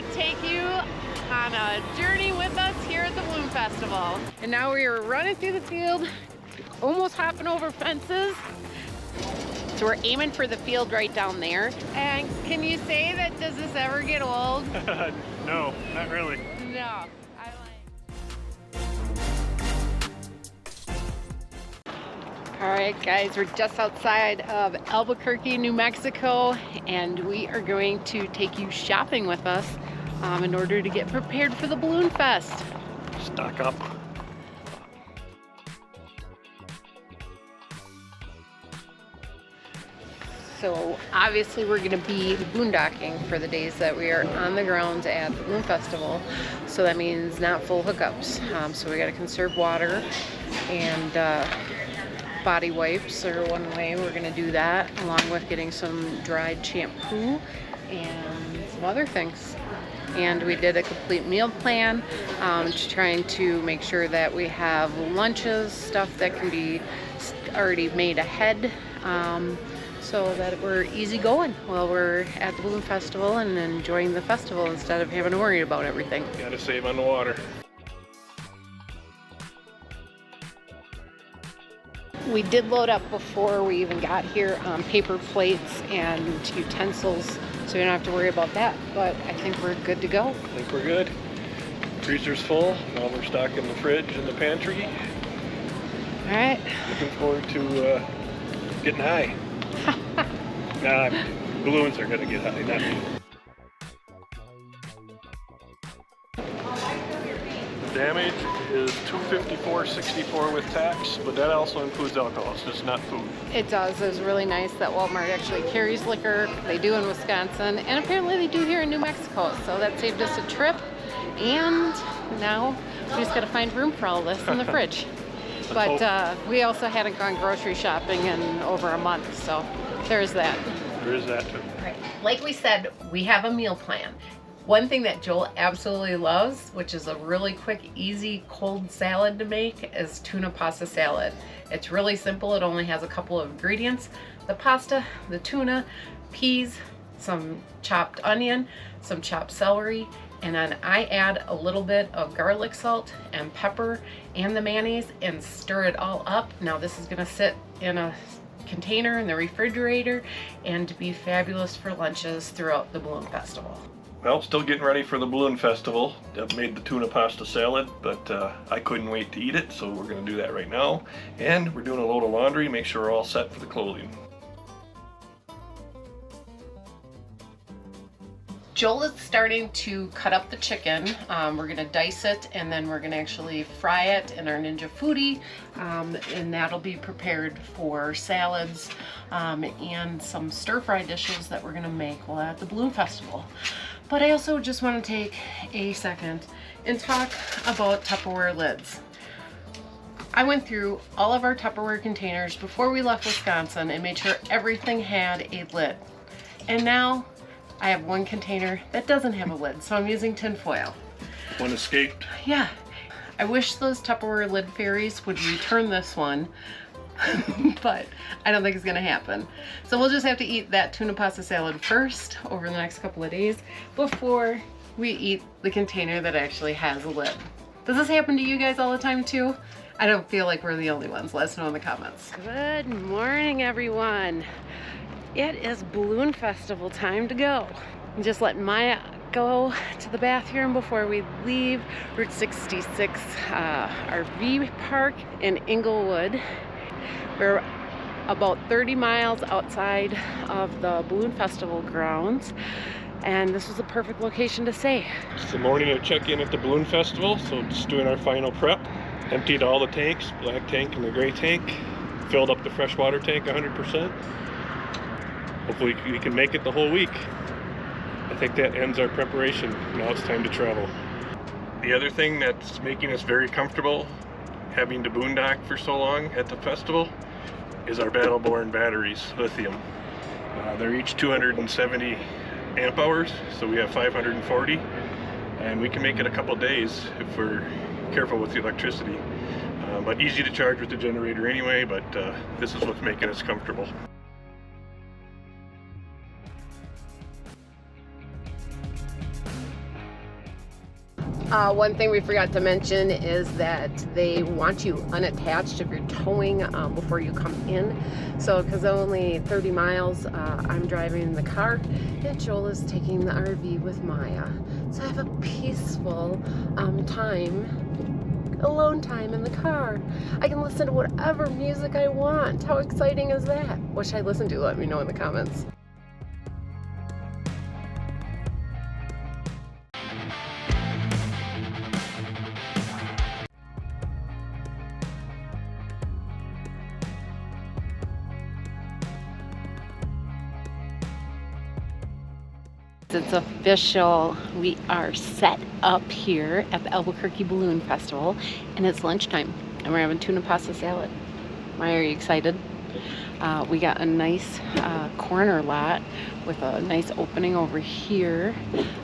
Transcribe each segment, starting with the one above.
gonna take you on a journey with us here at the Balloon Festival. And now we are running through the field, almost hopping over fences. So we're aiming for the field right down there. And can you say that, does this ever get old? No, not really. No. All right, guys, we're just outside of Albuquerque, New Mexico, and we are going to take you shopping with us in order to get prepared for the Balloon Fest. Stock up. So obviously we're gonna be boondocking for the days that we are on the grounds at the Balloon Festival. So that means not full hookups. So we gotta conserve water, and body wipes are one way we're gonna do that, along with getting some dried shampoo and some other things. And we did a complete meal plan, trying to make sure that we have lunches, stuff that can be already made ahead, so that we're easy going while we're at the Balloon Festival and enjoying the festival instead of having to worry about everything. Gotta save on the water. We did load up before we even got here on paper plates and utensils, so we don't have to worry about that, but I think we're good to go. I think we're good. Freezer's full. Now we're stocking the fridge and the pantry. All right. Looking forward to getting high. Nah, balloons are gonna get high, not me. The damage is $254.64 with tax, but that also includes alcohol, so it's not food. It does. It was really nice that Walmart actually carries liquor. They do in Wisconsin, and apparently they do here in New Mexico. So that saved us a trip, and now we just got to find room for all this in the fridge. But we also hadn't gone grocery shopping in over a month, so there's that. There is that too. Right. Like we said, we have a meal plan. One thing that Joel absolutely loves, which is a really quick, easy, cold salad to make, is tuna pasta salad. It's really simple. It only has a couple of ingredients: the pasta, the tuna, peas, some chopped onion, some chopped celery, and then I add a little bit of garlic salt and pepper and the mayonnaise and stir it all up. Now this is gonna sit in a container in the refrigerator and be fabulous for lunches throughout the Balloon Festival. Well, still getting ready for the Balloon Festival. I've made the tuna pasta salad, but I couldn't wait to eat it, so we're gonna do that right now. And we're doing a load of laundry, make sure we're all set for the clothing. Joel is starting to cut up the chicken. We're gonna dice it, and then we're gonna actually fry it in our Ninja Foodie, and that'll be prepared for salads and some stir-fry dishes that we're gonna make while at the Balloon Festival. But I also just want to take a second and talk about Tupperware lids. I went through all of our Tupperware containers before we left Wisconsin and made sure everything had a lid. And now I have one container that doesn't have a lid, so I'm using tin foil. One escaped. Yeah. I wish those Tupperware lid fairies would return this one, but I don't think it's gonna happen. So we'll just have to eat that tuna pasta salad first over the next couple of days before we eat the container that actually has a lid. Does this happen to you guys all the time too? I don't feel like we're the only ones. Let us know in the comments. Good morning, everyone. It is Balloon Festival time to go. I'm just letting Maya go to the bathroom before we leave Route 66 RV park in Inglewood. We're about 30 miles outside of the Balloon Festival grounds, and this was a perfect location to stay. It's the morning of check-in at the Balloon Festival, so just doing our final prep. Emptied all the tanks, black tank and the gray tank. Filled up the freshwater tank 100%. Hopefully we can make it the whole week. I think that ends our preparation. Now it's time to travel. The other thing that's making us very comfortable having to boondock for so long at the festival is our Battleborn batteries, lithium. They're each 270 amp hours, so we have 540, and we can make it a couple days if we're careful with the electricity. But easy to charge with the generator anyway, but this is what's making us comfortable. One thing we forgot to mention is that they want you unattached if you're towing before you come in. So because only 30 miles, I'm driving the car and Joel is taking the RV with Maya. So I have a peaceful alone time in the car. I can listen to whatever music I want. How exciting is that? What should I listen to? Let me know in the comments. It's official. We are set up here at the Albuquerque Balloon Festival and it's lunchtime and we're having tuna pasta salad. Maya, are you excited? We got a nice corner lot with a nice opening over here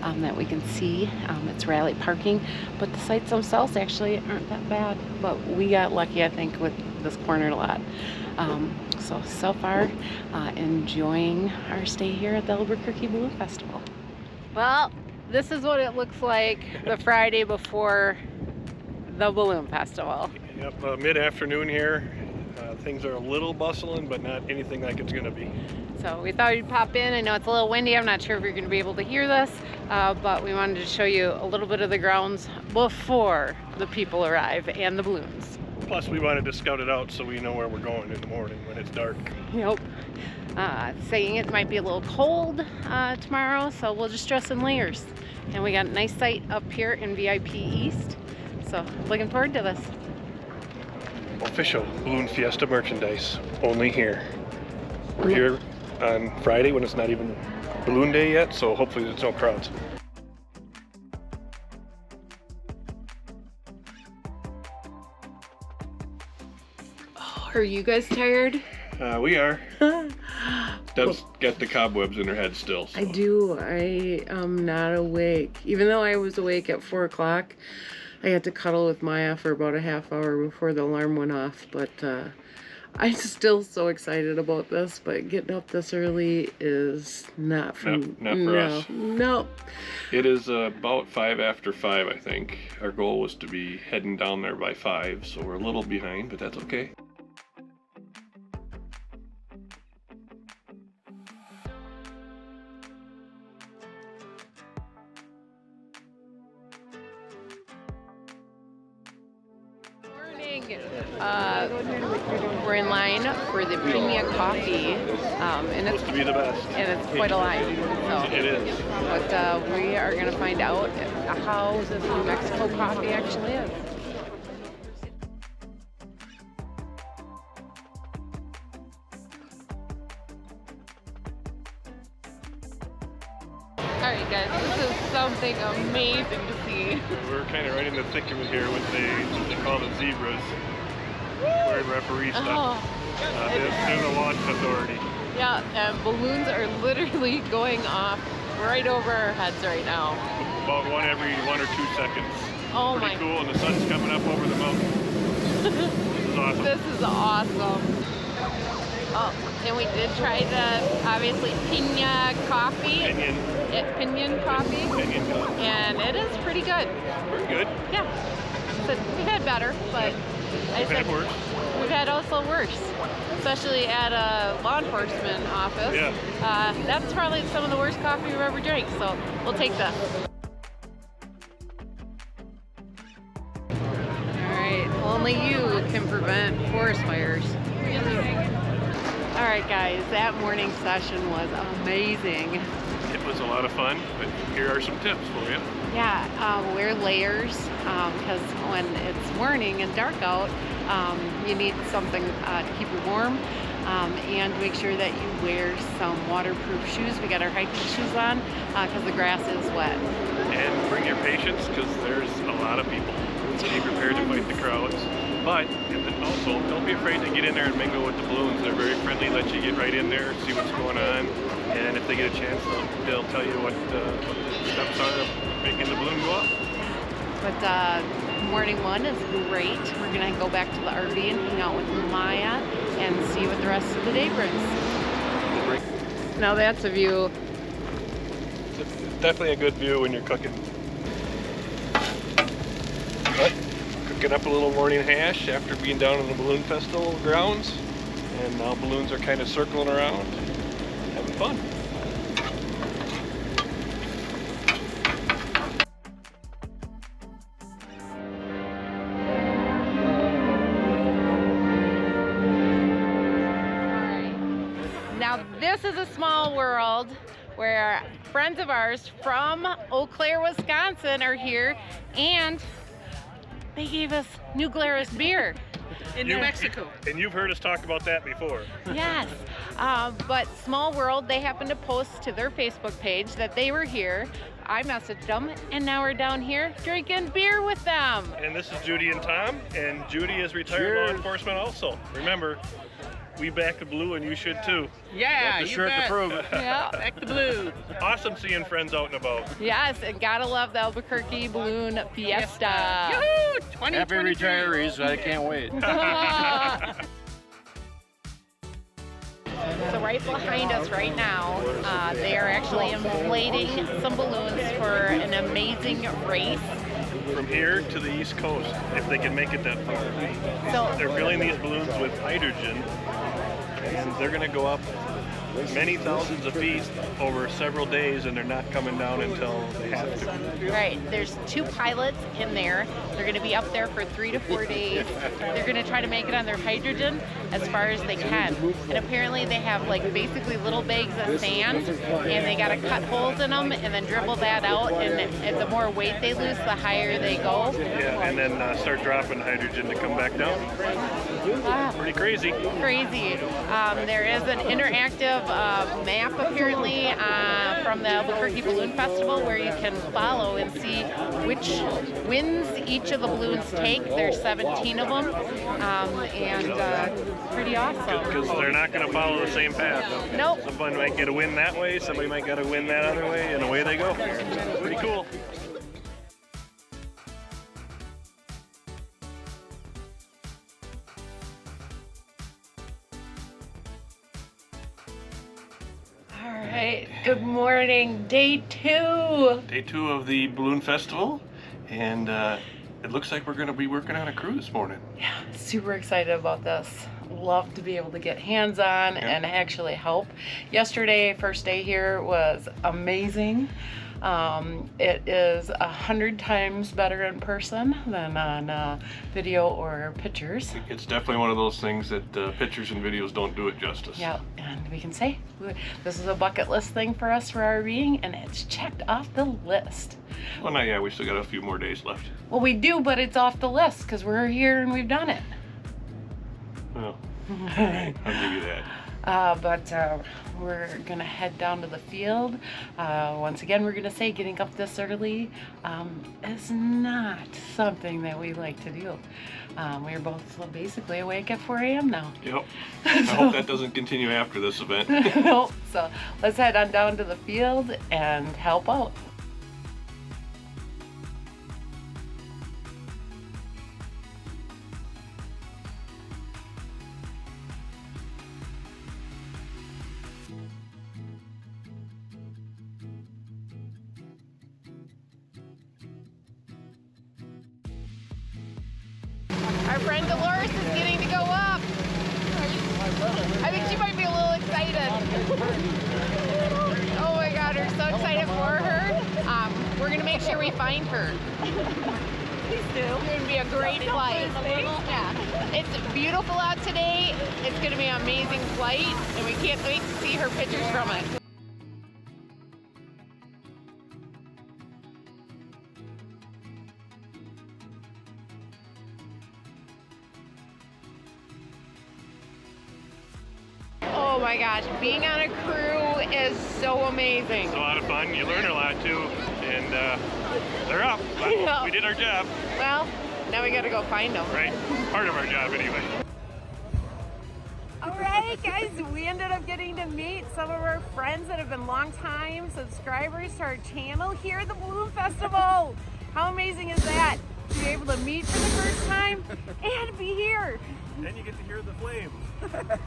that we can see. It's rally parking, but the sites themselves actually aren't that bad, but we got lucky, I think, with this corner lot. So far, enjoying our stay here at the Albuquerque Balloon Festival. Well, this is what it looks like the Friday before the Balloon Festival. Yep, mid-afternoon here. Things are a little bustling, but not anything like it's going to be. So we thought we'd pop in. I know it's a little windy. I'm not sure if you're going to be able to hear this, but we wanted to show you a little bit of the grounds before the people arrive and the balloons. Plus, we wanted to scout it out so we know where we're going in the morning when it's dark. Yep. Saying it might be a little cold tomorrow, so we'll just dress in layers. And we got a nice site up here in VIP East, so looking forward to this. Official Balloon Fiesta merchandise, only here. We're here on Friday when it's not even Balloon Day yet, so hopefully there's no crowds. Oh, are you guys tired? We are. Deb's got the cobwebs in her head still. So. I do. I am not awake. Even though I was awake at 4 o'clock, I had to cuddle with Maya for about a half hour before the alarm went off. But I'm still so excited about this. But getting up this early is not for us. No. It is about 5 after 5, I think. Our goal was to be heading down there by 5, so we're a little behind, but that's okay. We're in line for the Pina coffee, and it's supposed to be the best. And it's quite a line. So. It is. But we are going to find out how this New Mexico coffee actually is. Alright guys, this is something amazing to see. We're kind of right in the thick of it here with what they call the zebras. Wearing referee stuff. They're the launch authority. Yeah, and balloons are literally going off right over our heads right now. About one every 1 or 2 seconds. Oh Pretty cool, and the sun's coming up over the mountain. This is awesome. This is awesome. Oh, and we did try the, obviously, Pina coffee. Pinion coffee. Pinion coffee. And it is pretty good. Pretty good. Yeah. So we've had better, but we've had worse. We've had also worse, especially at a law enforcement office. Yeah. That's probably some of the worst coffee we've ever drank, so we'll take that. Alright, only you can prevent forest fires. Alright guys, that morning session was amazing. It was a lot of fun, but here are some tips for you. Yeah, wear layers because when it's morning and dark out, you need something to keep you warm, and make sure that you wear some waterproof shoes. We got our hiking shoes on because the grass is wet. And bring your patience because there's a lot of people. So be prepared to fight the crowds. But also, don't be afraid to get in there and mingle with the balloons. They're very friendly, let you get right in there, see what's going on. And if they get a chance, they'll tell you what the steps are of making the balloon go up. But morning one is great. We're going to go back to the RV and hang out with Maya and see what the rest of the day brings. Now that's a view. It's definitely a good view when you're cooking. But cooking up a little morning hash after being down in the balloon festival grounds, and now balloons are kind of circling around, having fun. Now this is a small world where friends of ours from Eau Claire, Wisconsin are here, and they gave us New Glarus beer. In New Mexico. And you've heard us talk about that before. Yes, but small world, they happened to post to their Facebook page that they were here. I messaged them, and now we're down here drinking beer with them. And this is Judy and Tom, and Judy is retired law enforcement also. Remember, we back the blue, and you should too. Yeah, the you shirt bet. to prove it. Yeah. Back the blue. Awesome seeing friends out and about. Yes, and gotta love the Albuquerque Balloon Fiesta. Yoo-hoo! Happy 2023. retirees, I can't wait. So right behind us right now, they are actually inflating some balloons for an amazing race. From here to the East Coast, if they can make it that far. So They're filling these balloons with hydrogen, and they're going to go up many thousands of feet over several days, and they're not coming down until they have to. right, there's 2 pilots in there. They're going to be up there for 3 to 4 days. They're going to try to make it on their hydrogen as far as they can. And apparently they have like basically little bags of sand, and they got to cut holes in them and then dribble that out. And the more weight they lose, the higher they go. Yeah, and then start dropping hydrogen to come back down. Wow. Pretty crazy. Crazy. There is an interactive map apparently from the Albuquerque Balloon Festival where you can follow and see which winds each of the balloons take. There's 17 of them, and pretty awesome. Because they're not going to follow the same path. Nope. Somebody might get a win that way, somebody might get a win that other way, and away they go. Pretty cool. All right, good morning, day 2. Day 2 of the balloon festival, and it looks like we're going to be working on a crew this morning. Yeah, super excited about this. Love to be able to get hands on and actually help. Yesterday, first day here, was amazing. It is 100 times better in person than on video or pictures. It's definitely one of those things that pictures and videos don't do it justice. Yeah, and we can say this is a bucket list thing for us for RVing, and it's checked off the list. Well, not yet. We still got a few more days left. Well, we do, but it's off the list because we're here and we've done it. Well, all right, I'll give you that. But we're gonna head down to the field. Once again, we're gonna say getting up this early is not something that we like to do. We're both basically awake at 4 a.m. now. Yep. I hope that doesn't continue after this event. Nope. So let's head on down to the field and help out. Our friend Dolores is getting to go up. I think she might be a little excited. Oh my God, we're so excited for her. We're gonna make sure we find her. Please do. It's gonna be a great flight. Yeah. It's beautiful out today. It's gonna be an amazing flight, and we can't wait to see her pictures from it. Oh my gosh, being on a crew is so amazing. It's a lot of fun. You learn a lot too, and they're up. But Yeah. we did our job, Well, now we gotta go find them. right? Part of our job anyway. All right, guys, we ended up getting to meet some of our friends that have been longtime subscribers to our channel here at the Balloon Festival. How amazing is that? To be able to meet for the first time and be here. Then you get to hear the flames.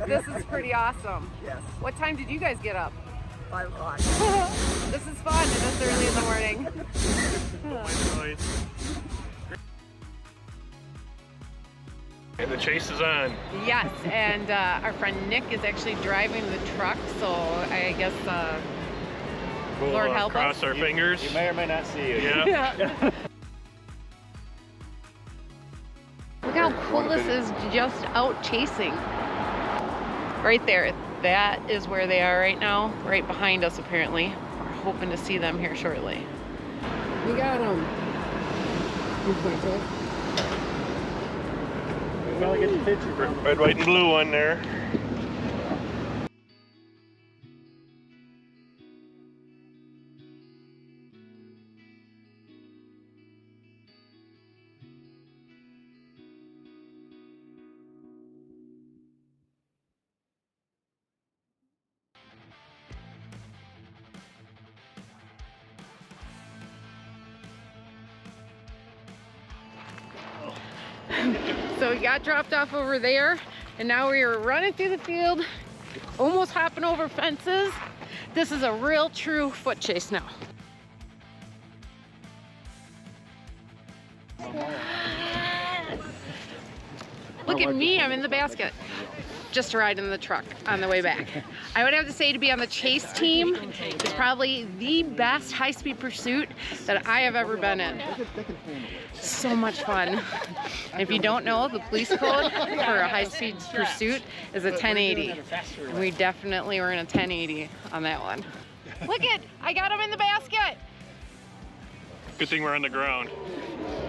This is pretty awesome. Yes. What time did you guys get up? 5 o'clock. This is fun, this early in the morning. Noise. And the chase is on. Yes, and our friend Nick is actually driving the truck, so I guess We'll Lord help cross us. our fingers. You may or may not see it. Yeah. Look how cool this is, just out chasing. Right there, that is where they are right now, right behind us apparently. We're hoping to see them here shortly. We got them. Well, get the picture. Red, white, and blue one there. So we got dropped off over there, and now we are running through the field, almost hopping over fences. This is a real true foot chase now. Look at me, I'm in the basket. Just riding the truck on the way back. I would have to say, to be on the chase team is probably the best high-speed pursuit that I have ever been in. So much fun. If you don't know, the police code for a high-speed pursuit is a 1080. And we definitely were in a 1080 on that one. Look it, I got him in the basket. Good thing we're on the ground.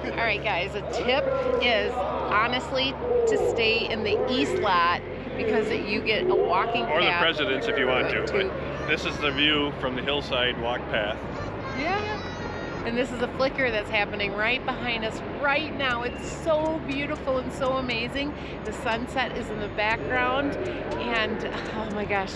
All right, guys, a tip is honestly to stay in the east lot because you get a walking path. Or the President's if you want to. to- But this is the view from the hillside walk path. Yeah. And this is a flicker that's happening right behind us right now. It's so beautiful and so amazing. The sunset is in the background, and oh my gosh,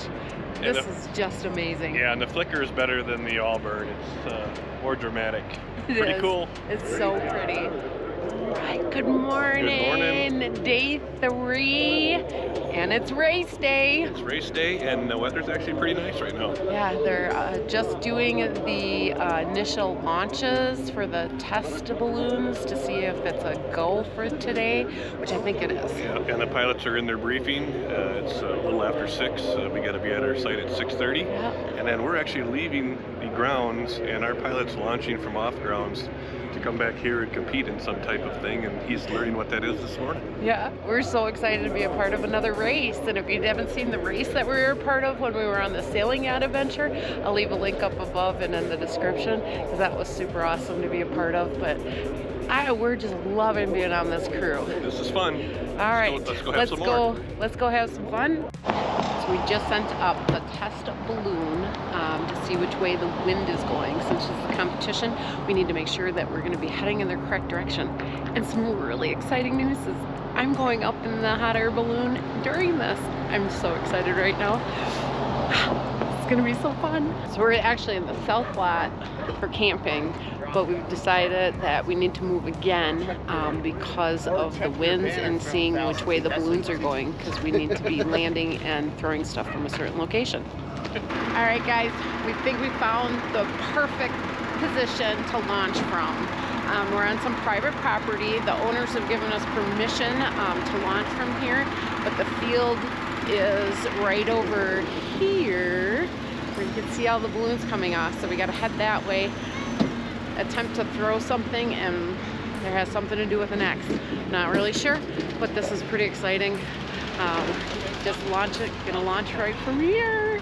this is just amazing. Yeah, and the flicker is better than the all-bird. It's more dramatic. It Pretty is. cool. It's so pretty. All right, good morning. Good morning. Day 3, and it's race day. It's race day, and the weather's actually pretty nice right now. Yeah, they're just doing the initial launches for the test balloons to see if it's a go for today, which I think it is. Yeah, and the pilots are in their briefing. It's a little after 6. We got to be at our site at 6:30. Yeah. And then we're actually leaving the grounds, and our pilot's launching from off grounds to come back here and compete in some type of thing, and he's learning what that is this morning. Yeah, we're so excited to be a part of another race. And if you haven't seen the race that we were a part of when we were on the sailing yacht adventure, I'll leave a link up above and in the description, because that was super awesome to be a part of. But we're just loving being on this crew. This is fun. All right, Let's go have some more. Let's go have some fun. So we just sent up the test balloon to see which way the wind is going. Since it's a competition, we need to make sure that we're going to be heading in the correct direction. And some really exciting news is I'm going up in the hot air balloon during this. I'm so excited right now. It's going to be so fun. So we're actually in the south lot for camping, but we've decided that we need to move again because of the winds and seeing which way the balloons are going, because we need to be landing and throwing stuff from a certain location. All right, guys, we think we found the perfect position to launch from. We're on some private property. The owners have given us permission to launch from here, but the field is right over here where you can see all the balloons coming off. So we got to head that way, attempt to throw something, and there has something to do with an X. Not really sure, but this is pretty exciting. Just launch it, gonna launch right from here.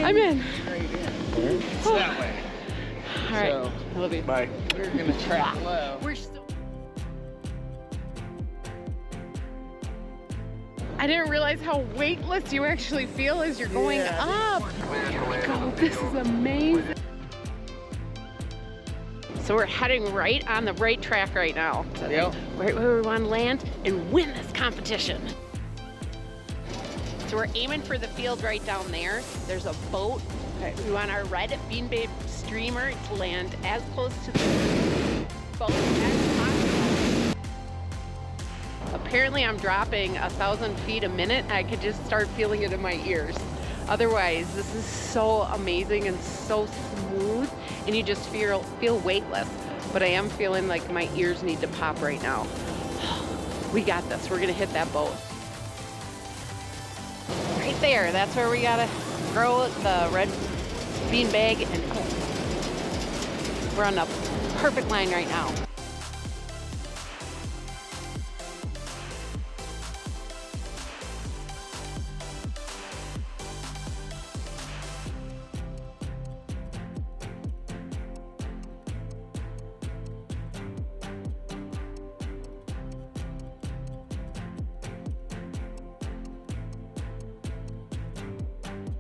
I'm in. It's that way. All right, I love you. Bye. We're gonna track low. We're still. I didn't realize how weightless you actually feel as you're going up. Here we go. This is amazing. So we're heading right on the right track right now. So Yep. right where we want to land and win this competition. So we're aiming for the field right down there. There's a boat. We want our red beanbag streamer to land as close to the boat as possible. Apparently I'm dropping 1,000 feet a minute. I could just start feeling it in my ears. Otherwise, this is so amazing and so smooth, and you just feel weightless. But I am feeling like my ears need to pop right now. We got this. We're gonna hit that boat. Right there, that's where we gotta throw the red bean bag, and we're on the perfect line right now.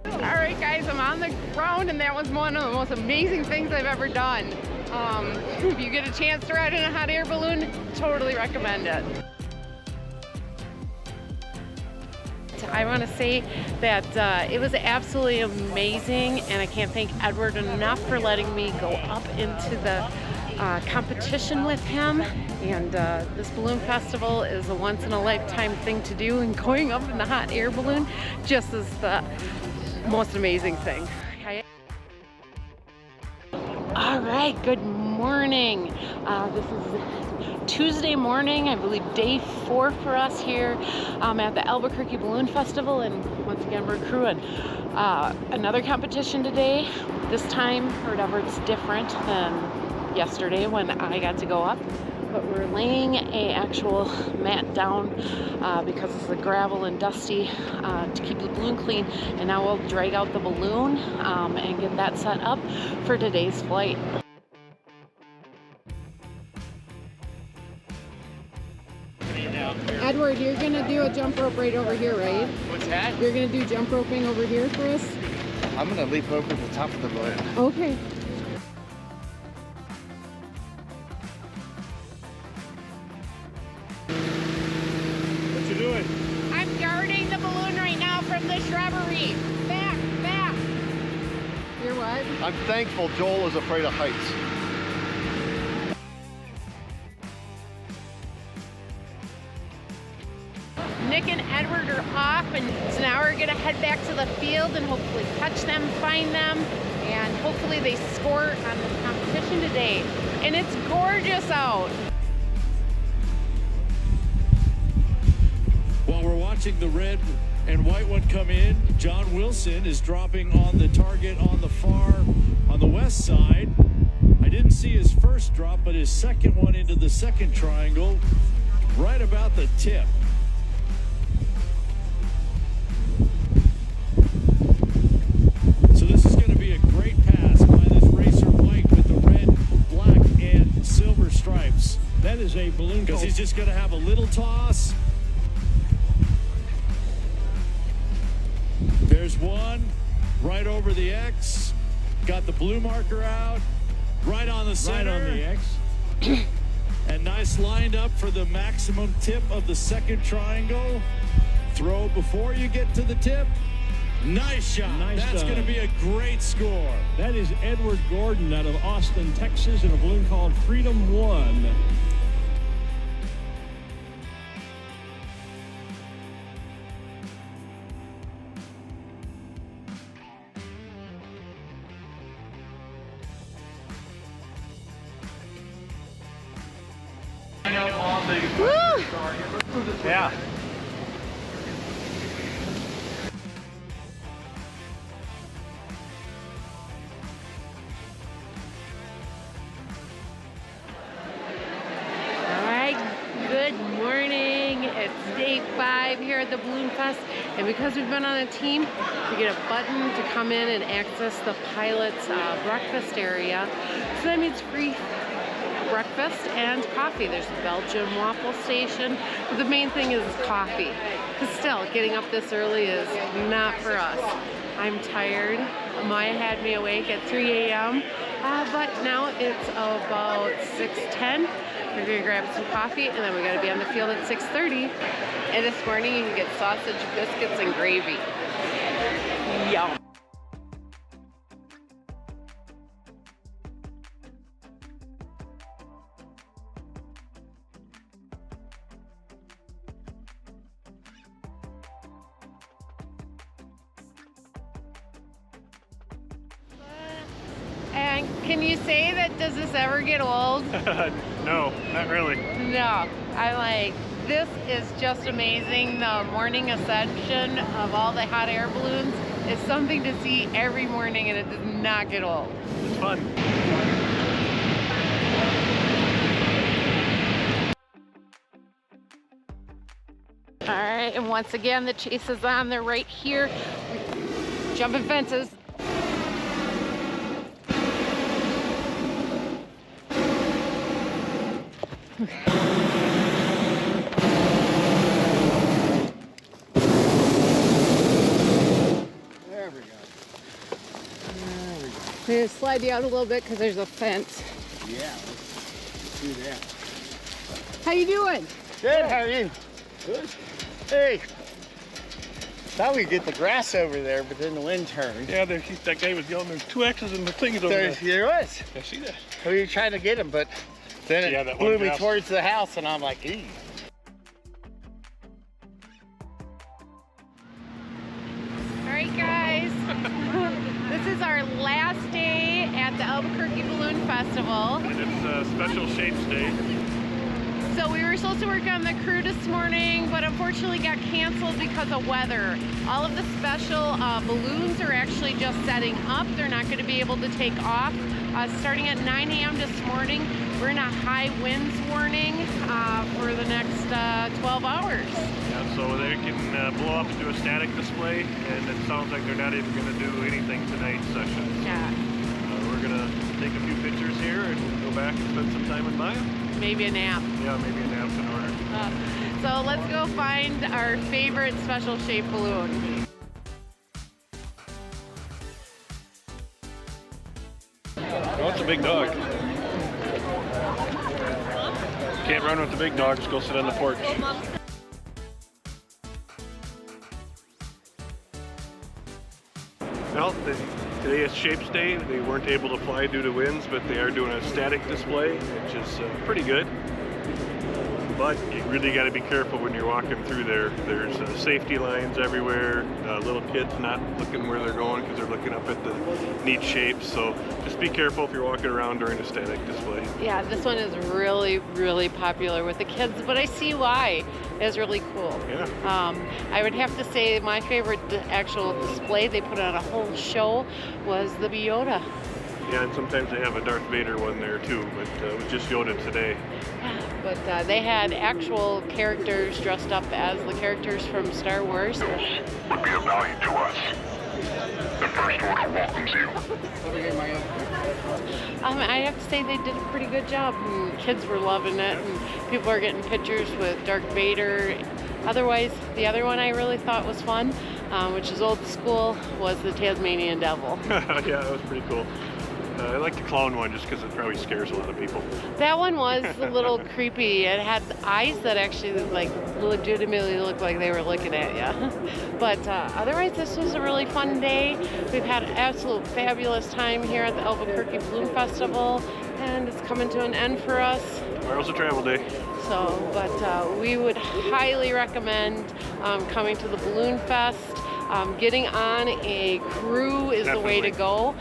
All right, guys, I'm on the ground, and that was one of the most amazing things I've ever done. If you get a chance to ride in a hot air balloon, totally recommend it. I want to say that it was absolutely amazing, and I can't thank Edward enough for letting me go up into the competition with him. And this balloon festival is a once-in-a-lifetime thing to do, and going up in the hot air balloon just is the most amazing thing. All right, good morning. This is Tuesday morning, I believe day 4 for us here at the Albuquerque Balloon Festival, and once again we're crewing another competition today. This time, or whatever, it's different than yesterday when I got to go up. But we're laying a actual mat down because it's the gravel and dusty to keep the balloon clean. And now we'll drag out the balloon and get that set up for today's flight. Edward, you're gonna do a jump rope right over here, right? What's that? You're gonna do jump roping over here for us? I'm gonna leap over the top of the balloon. Okay. What you doing? I'm guarding the balloon right now from the shrubbery. Back, back. You're what? I'm thankful Joel is afraid of heights. Nick and Edward are off, and so now we're gonna head back to the field and hopefully catch them, find them, and hopefully they score on this competition today. And it's gorgeous out. While we're watching the red and white one come in, John Wilson is dropping on the target on the west side. I didn't see his first drop, but his second one into the second triangle, right about the tip. So this is going to be a great pass by this racer white with the red, black, and silver stripes. That is a balloon, because he's just going to have a little toss. There's one right over the X. Got the blue marker out. Right on the center. Right on the X. And nice lined up for the maximum tip of the second triangle. Throw before you get to the tip. Nice shot. That's going to be a great score. That is Edward Gordon out of Austin, Texas, in a balloon called Freedom 1. Yeah. Good morning. It's day 5 here at the Balloon Fest, and because we've been on a team, we get a button to come in and access the pilot's breakfast area. So that means free breakfast and coffee. There's a Belgian waffle station, but the main thing is coffee. Because still, getting up this early is not for us. I'm tired. Maya had me awake at 3 a.m. But now it's about 6:10. We're gonna grab some coffee, and then we gotta be on the field at 6:30. And this morning you can get sausage, biscuits, and gravy. Yum. Frank, can you say that does this ever get old? No, not really. No, this is just amazing. The morning ascension of all the hot air balloons is something to see every morning, and it does not get old. It's fun. All right, and once again, the chase is on. They're right here, jumping fences. There we go. I'm gonna slide you out a little bit because there's a fence. Yeah, let's do that. How you doing? Good, how are you? Good. Hey, thought we'd get the grass over there, but then the wind turned. Yeah, that guy was yelling, there's 2 X's and the things over there. There was. I see that. We were trying to get him, but then Yeah, it that blew one me house. towards the house, and I'm like, eee. All right, guys. This is our last day at the Albuquerque Balloon Festival. And it's a special shapes day. So we were supposed to work on the crew this morning, but unfortunately got canceled because of weather. All of the special balloons are actually just setting up. They're not going to be able to take off. Starting at 9 a.m. this morning, we're in a high winds warning for the next 12 hours. Yeah, so they can blow up and do a static display, and it sounds like they're not even going to do anything tonight's session. Yeah. We're going to take a few pictures here and go back and spend some time in Maya. Maybe a nap. Yeah, maybe a nap's in order. So let's go find our favorite special shape balloon. Oh, it's a big dog. Can't run with the big dog, just go sit on the porch. Well, today is Shapes Day. They weren't able to fly due to winds, but they are doing a static display, which is pretty good. But you really got to be careful when you're walking through there. There's safety lines everywhere. Little kids not looking where they're going because they're looking up at the neat shapes. So just be careful if you're walking around during a static display. Yeah, this one is really, really popular with the kids, but I see why. It's really cool. Yeah. I would have to say my favorite actual display, they put on a whole show, was the Yoda. Yeah, and sometimes they have a Darth Vader one there too, but it was just Yoda today. But they had actual characters dressed up as the characters from Star Wars. Would be of value to us. The First Order welcomes you. I have to say they did a pretty good job. And kids were loving it, and people are getting pictures with Darth Vader. Otherwise, the other one I really thought was fun, which is old school, was the Tasmanian Devil. Yeah, that was pretty cool. I like the clown one just because it probably scares a lot of people. That one was a little creepy. It had eyes that actually legitimately looked like they were looking at you. But otherwise, this was a really fun day. We've had an absolute fabulous time here at the Albuquerque Balloon Festival, and it's coming to an end for us. Tomorrow's a travel day. So, but we would highly recommend coming to the Balloon Fest. Getting on a crew is the way to go.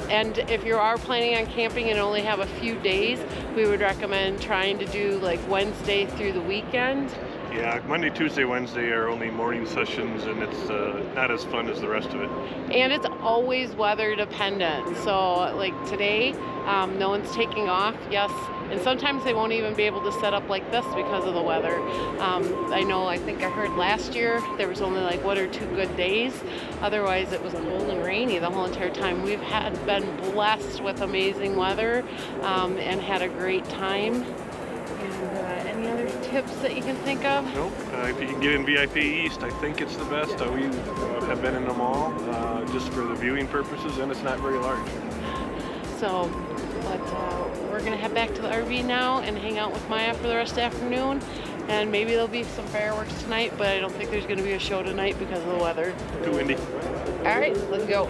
And if you are planning on camping and only have a few days, we would recommend trying to do like Wednesday through the weekend. Yeah, Monday, Tuesday, Wednesday are only morning sessions, and it's not as fun as the rest of it. And it's always weather dependent. So like today, no one's taking off, yes. And sometimes they won't even be able to set up like this because of the weather. I think I heard last year there was only like 1 or 2 good days. Otherwise it was cold and rainy the whole entire time. We've been blessed with amazing weather and had a great time. And any other tips that you can think of? Nope. If you can get in VIP East, I think it's the best. We have been in them all just for the viewing purposes, and it's not very large. So, but we're going to head back to the RV now and hang out with Maya for the rest of the afternoon. And maybe there'll be some fireworks tonight, but I don't think there's going to be a show tonight because of the weather. Too windy. All right, let's go.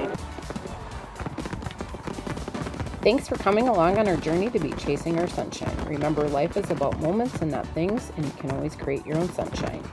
Thanks for coming along on our journey to be chasing our sunshine. Remember, life is about moments and not things, and you can always create your own sunshine.